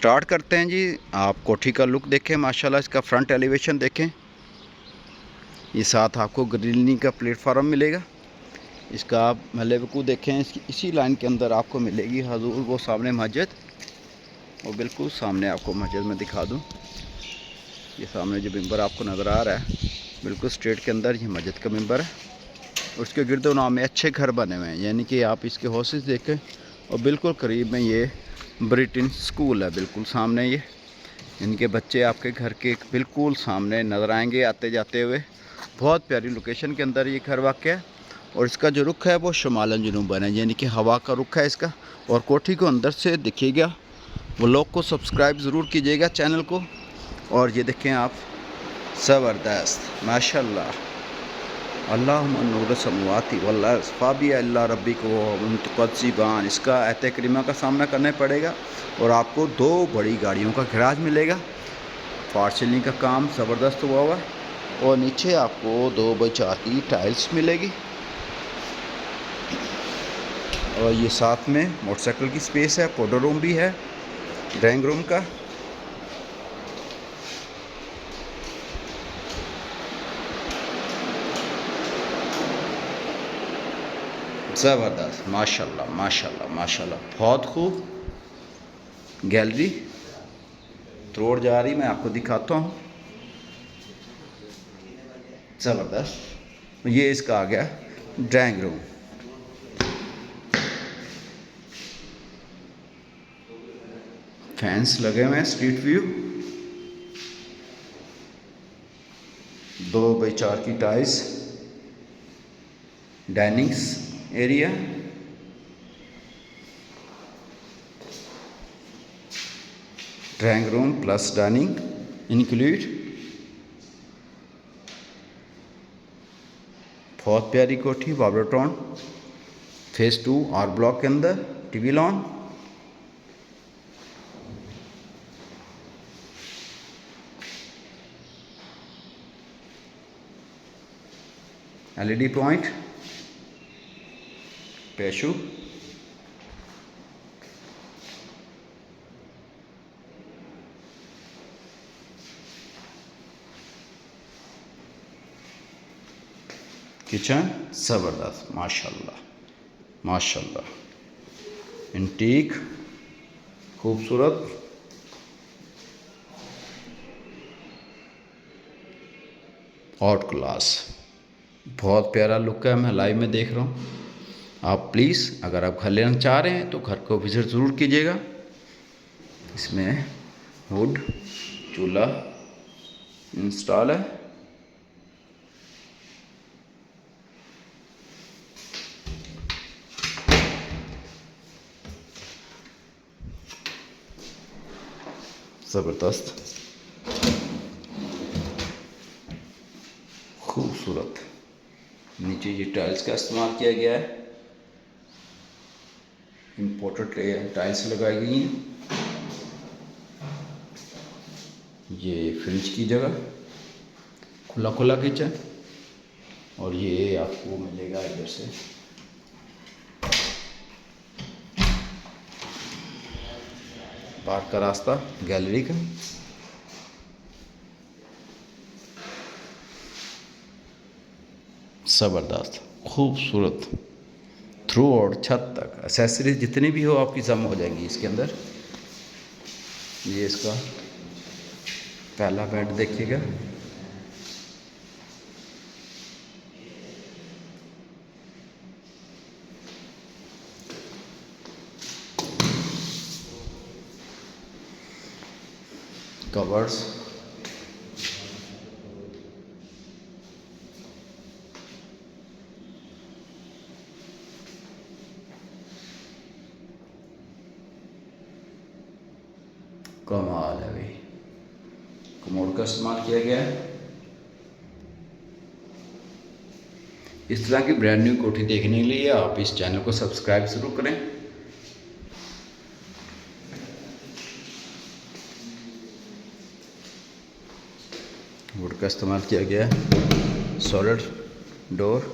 Start करते हैं जी। आप कोठी का लुक देखें, माशाल्लाह इसका फ्रंट एलिवेशन देखें। ये साथ आपको ग्रिलिंग का प्लेटफार्म मिलेगा। इसका आप महलेबकू देखें, इसी लाइन के अंदर आपको मिलेगी हजूर वो सामने मस्जिद, और बिल्कुल सामने आपको मस्जिद में दिखा दूँ। ये सामने जो मिंबर आपको नज़र आ रहा है, बिल्कुल स्ट्रेट के अंदर ये मस्जिद का मिंबर है। उसके गिरदोनाव में अच्छे घर बने हुए हैं, यानी कि आप इसके हाउसेस देखें, और बिल्कुल करीब में ये ब्रिटेन स्कूल है, बिल्कुल सामने ये। इनके बच्चे आपके घर के बिल्कुल सामने नज़र आएंगे आते जाते हुए। बहुत प्यारी लोकेशन के अंदर ये घर वाक़ है, और इसका जो रुख है वो शुमालन जुनूबन है, यानी कि हवा का रुख है इसका। और कोठी को अंदर से दिखेगा। वो लोग को सब्सक्राइब ज़रूर कीजिएगा चैनल को। और ये देखें आप, ज़बरदस्त माशाल्लाह, अल्लाहुम्मा नूर समवाती वल्लाह फ़ाबी अल्लाह रब्बी को मुतक़ज़्ज़िबान। इसका आयत करीमा का सामना करना पड़ेगा, और आपको 2 बड़ी गाड़ियों का गैराज मिलेगा। फॉल्स सीलिंग का काम ज़बरदस्त हुआ हुआ है, और नीचे आपको 2x4 की टाइल्स मिलेगी। और ये साथ में मोटरसाइकिल की स्पेस है, पाउडर रूम भी है ड्राइंग रूम का। ज़बरदस्त माशाल्लाह माशाल्लाह माशाल्लाह, बहुत खूब। गैलरी रोड जा रही, मैं आपको दिखाता हूँ। ज़बरदस्त। ये इसका आ गया ड्राइंग रूम। फैंस लगे हुए हैं, स्ट्रीट व्यू, 2x4 की tiles, डाइनिंग्स area, drawing room plus dining include. बहुत प्यारी कोठी, वाबरटॉन फेज़ 2 आर ब्लॉक के अंदर, टीवी लॉन। LED पॉइंट, पेशू, किचन ज़बरदस्त माशाल्लाह माशाल्लाह, एंटीक खूबसूरत। आउट क्लास, बहुत प्यारा लुक है, मैं लाइव में देख रहा हूँ। आप प्लीज़ अगर आप घर लेना चाह रहे हैं तो घर को विज़िट ज़रूर कीजिएगा। इसमें वुड चूल्हा इंस्टॉल है। ज़बरदस्त खूबसूरत। नीचे ये टाइल्स का इस्तेमाल किया गया है, इम्पोर्टेड टाइल्स लगाई गई हैं। ये फ्रिज की जगह, खुला खुला किचन, और ये आपको मिलेगा इधर से बाहर का रास्ता गैलरी का। ज़बरदस्त खूबसूरत, थ्रू और छत तक एसेसरीज जितनी भी हो आपकी जमा हो जाएंगी इसके अंदर। ये इसका पहला बेड देखिएगा, कवर्स, कमाल है भाई, कमोड का इस्तेमाल किया गया है। इस तरह की ब्रांड न्यू कोठी देखने के लिए आप इस चैनल को सब्सक्राइब ज़रूर करें। वुड का इस्तेमाल किया गया है, सॉलिड डोर,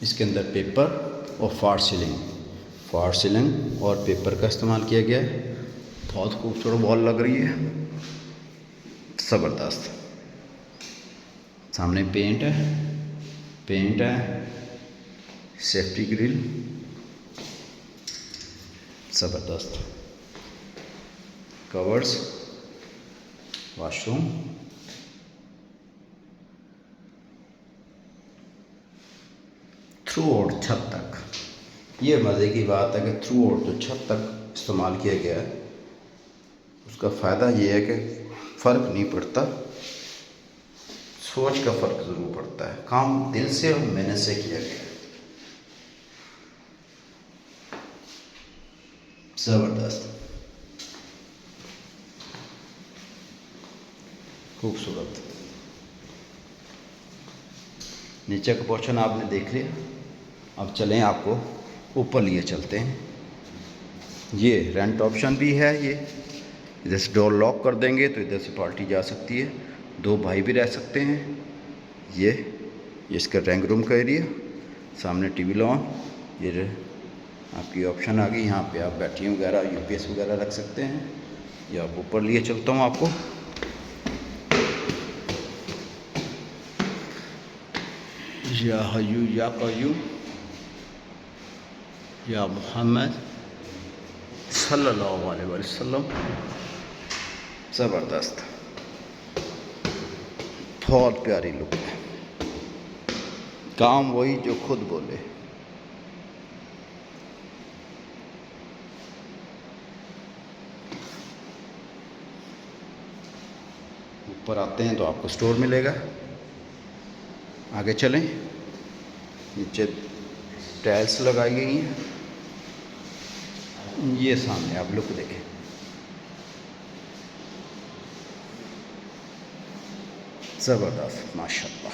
इसके अंदर पेपर और फॉर सीलिंग और पेपर का इस्तेमाल किया गया है। बहुत खूबसूरत वॉल लग रही है, ज़बरदस्त। सामने पेंट है, सेफ्टी ग्रिल, ज़बरदस्त। कवर्स, वॉशरूम, थ्रू आउट छत तक। ये मज़े की बात है कि थ्रू आउट जो छत तक इस्तेमाल किया गया है, उसका फ़ायदा ये है कि फ़र्क नहीं पड़ता, सोच का फ़र्क ज़रूर पड़ता है। काम दिल से और मेहनत से किया गया है, ज़बरदस्त, खूबसूरत। नीचे का पोर्शन आपने देख लिया, अब चलें आपको ऊपर लिए चलते हैं। ये रेंट ऑप्शन भी है। ये इधर से डोर लॉक कर देंगे तो इधर से पार्टी जा सकती है, 2 भाई भी रह सकते हैं। ये इसका ड्राइंग रूम का एरिया, सामने टीवी लॉन, ये आपकी ऑप्शन आ गई। यहाँ पे आप बैटरी वगैरह, यूपीएस वगैरह रख सकते हैं। ये आप ऊपर लिए चलता हूँ आपको। या हयू या कय्यूम या मोहम्मद सल्लल्लाहु अलैहि वसल्लम, ज़बरदस्त, बहुत प्यारी लुक है। काम वही जो खुद बोले। ऊपर आते हैं तो आपको स्टोर मिलेगा। आगे चलें, नीचे टाइल्स लगाई गई हैं। ये सामने आप लुक देखें, ज़बरदस्त, माशाल्लाह।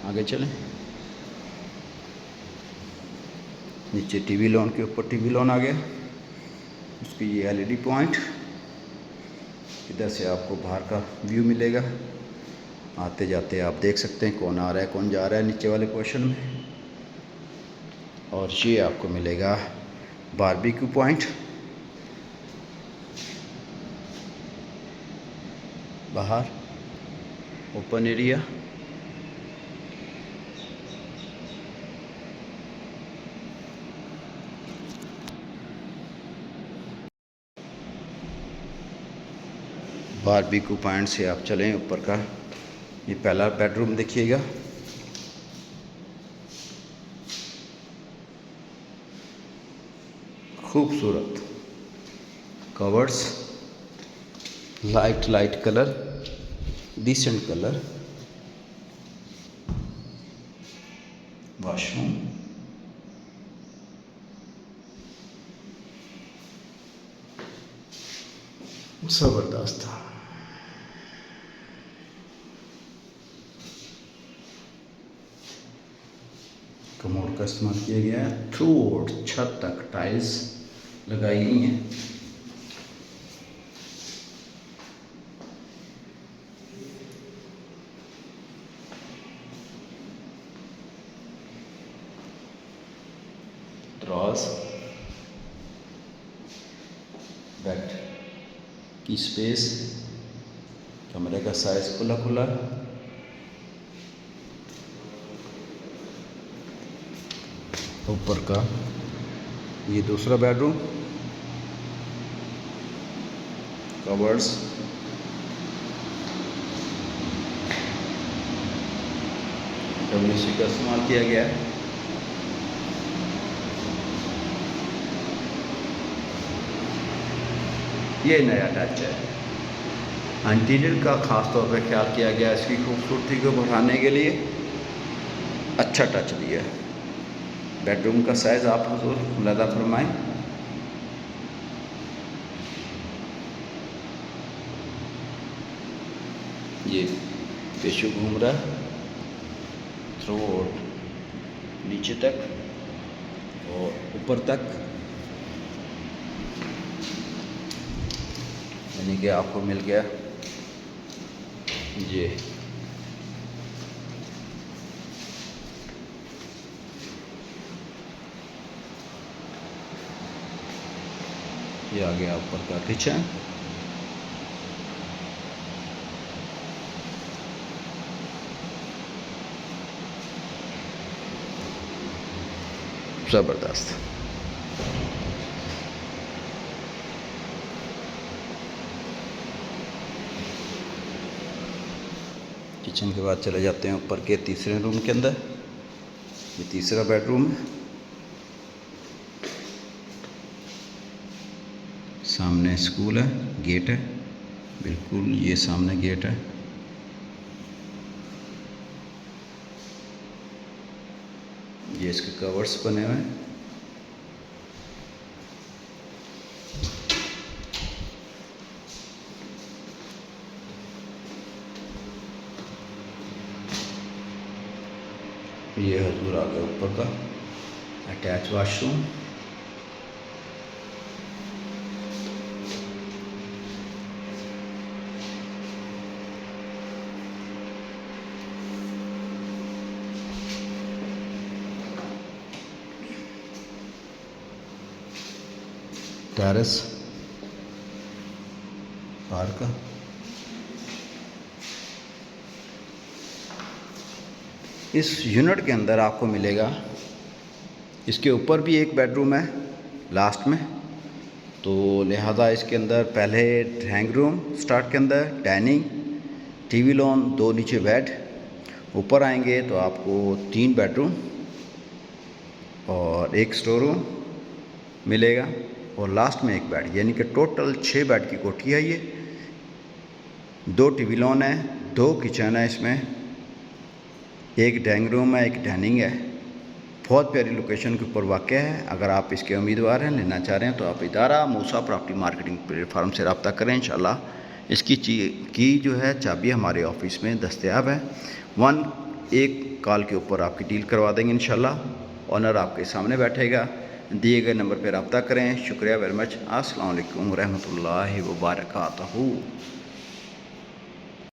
आगे चलें, नीचे टीवी लॉन के ऊपर टीवी लॉन आ गया, उसकी ये एलईडी पॉइंट। इधर से आपको बाहर का व्यू मिलेगा। आते जाते आप देख सकते हैं कौन आ रहा है कौन जा रहा है नीचे वाले पोर्शन में। और ये आपको मिलेगा बारबेक्यू पॉइंट, बाहर ओपन एरिया। बारबेक्यू पॉइंट से आप चलें ऊपर का, ये पहला बेडरूम देखिएगा। खूबसूरत covers, light colour, decent colour, washroom, ज़बरदस्त। कमोड का इस्तेमाल किया गया है। थ्रू आउट छत तक टाइल्स लगाई गई हैं। ड्रॉज, बेड की स्पेस, कमरे का साइज खुला ऊपर का ये दूसरा बेडरूम, कवर्स, WC का इस्तेमाल किया गया है। ये नया टच है। इंटीरियर का ख़ास तौर पर ख्याल किया गया, इसकी खूबसूरती को बढ़ाने के लिए अच्छा टच दिया है। बेडरूम का साइज़ आप हुजूर मुलादा फरमाएं। ये पेशू घूम रहा है थ्रू नीचे तक और ऊपर तक, यानी कि आपको मिल गया ये आ गया ऊपर का किचन। ज़बरदस्त। किचन के बाद चले जाते हैं ऊपर के तीसरे रूम के अंदर। ये तीसरा बेडरूम है। सामने स्कूल है, गेट है, बिल्कुल ये सामने गेट है। ये इसके कवर्स बने हुए हैं। ये हजूर आ गया ऊपर का अटैच वाशरूम। Terrace park. इस यूनिट के अंदर आपको मिलेगा, इसके ऊपर भी एक बेडरूम है लास्ट में, तो लिहाजा इसके अंदर पहले ड्राइंग रूम स्टार्ट के अंदर, डाइनिंग, टीवी लॉन, 2 नीचे बेड। ऊपर आएंगे तो आपको 3 बेडरूम और 1 स्टोर रूम मिलेगा और लास्ट में 1 बेड, यानी कि टोटल 6 बेड की कोठी है ये। 2 टीवी लॉन है, 2 किचन है इसमें, 1 ड्राइंग रूम है, 1 डाइनिंग है। बहुत प्यारी लोकेशन के ऊपर वाक़या है। अगर आप इसके उम्मीदवार हैं, लेना चाह रहे हैं, तो आप इदारा मूसा प्रॉपर्टी मार्केटिंग प्लेटफार्म से रब्ता करें इंशाल्लाह। इसकी की जो है चाबी हमारे ऑफिस में दस्तयाब है। 1 कॉल के ऊपर आपकी डील करवा देंगे इंशाल्लाह। ऑनर आपके सामने बैठेगा। दिए गए नंबर पर रब्ता करें। शुक्रिया वेरी मच। अस्सलाम वालेकुम रहमतुल्लाहि व बरकातहू।